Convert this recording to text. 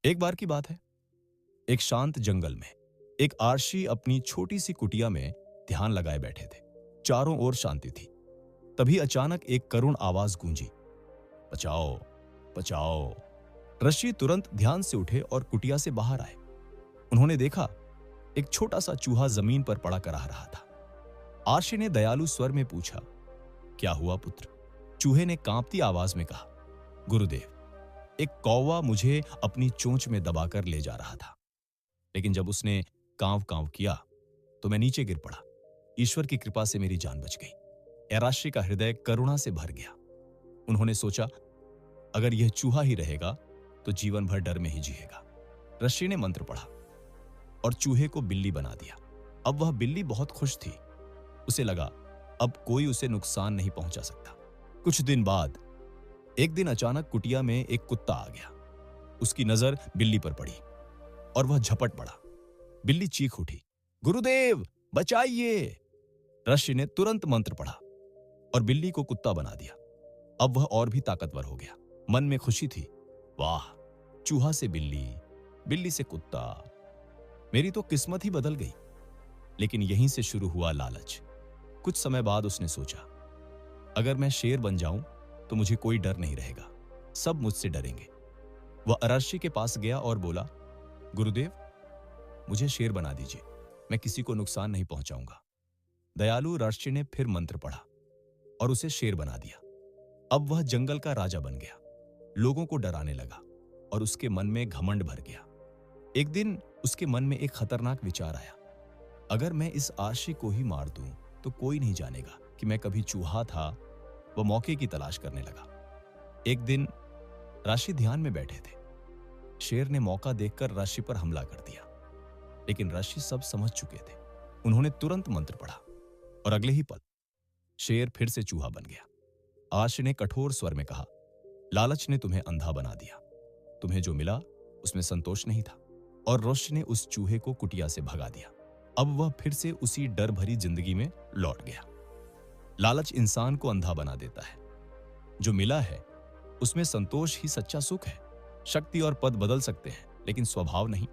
एक बार की बात है, एक शांत जंगल में एक आर्षी अपनी छोटी सी कुटिया में ध्यान लगाए बैठे थे। चारों ओर शांति थी। तभी अचानक एक करुण आवाज गूंजी, बचाओ, बचाओ। ऋषि तुरंत ध्यान से उठे और कुटिया से बाहर आए। उन्होंने देखा एक छोटा सा चूहा जमीन पर पड़ा कराह रहा था। आर्षि ने दयालु स्वर में पूछा, क्या हुआ पुत्र? चूहे ने कांपती आवाज में कहा, गुरुदेव, एक कौवा मुझे अपनी चोंच में दबाकर ले जा रहा था, लेकिन जब उसने कांव कांव किया तो मैं नीचे गिर पड़ा। ईश्वर की कृपा से मेरी जान बच गई। ऐराशी का हृदय करुणा से भर गया। उन्होंने सोचा, अगर यह चूहा ही रहेगा तो जीवन भर डर में ही जिएगा। ऋषि ने मंत्र पढ़ा और चूहे को बिल्ली बना दिया। अब वह बिल्ली बहुत खुश थी। उसे लगा अब कोई उसे नुकसान नहीं पहुंचा सकता। कुछ दिन बाद एक दिन अचानक कुटिया में एक कुत्ता आ गया। उसकी नजर बिल्ली पर पड़ी और वह झपट पड़ा। बिल्ली चीख उठी, गुरुदेव बचाइए। ऋषि ने तुरंत मंत्र पढ़ा और बिल्ली को कुत्ता बना दिया। अब वह और भी ताकतवर हो गया। मन में खुशी थी, वाह, चूहा से बिल्ली, बिल्ली से कुत्ता, मेरी तो किस्मत ही बदल गई। लेकिन यहीं से शुरू हुआ लालच। कुछ समय बाद उसने सोचा, अगर मैं शेर बन जाऊं तो मुझे कोई डर नहीं रहेगा, सब मुझसे डरेंगे। वह अरशी के पास गया और बोला, गुरुदेव, मुझे शेर बना दीजिए, मैं किसी को नुकसान नहीं पहुंचाऊंगा। दयालु ऋषि ने फिर मंत्र पढ़ा और उसे शेर बना दिया। अब वह जंगल का राजा बन गया। लोगों को डराने लगा और उसके मन में घमंड भर गया। एक दिन उसके मन में एक खतरनाक विचार आया, अगर मैं इस आर्षी को ही मार दूं तो कोई नहीं जानेगा कि मैं कभी चूहा था। वह मौके की तलाश करने लगा। एक दिन ऋषि ध्यान में बैठे थे। शेर ने मौका देखकर ऋषि पर हमला कर दिया, लेकिन ऋषि सब समझ चुके थे। उन्होंने तुरंत मंत्र पढ़ा और अगले ही पल शेर फिर से चूहा बन गया। आर्षि ने कठोर स्वर में कहा, लालच ने तुम्हें अंधा बना दिया। तुम्हें जो मिला उसमें संतोष नहीं था। और ऋषि ने उस चूहे को कुटिया से भगा दिया। अब वह फिर से उसी डर भरी जिंदगी में लौट गया। लालच इंसान को अंधा बना देता है। जो मिला है उसमें संतोष ही सच्चा सुख है। शक्ति और पद बदल सकते हैं, लेकिन स्वभाव नहीं।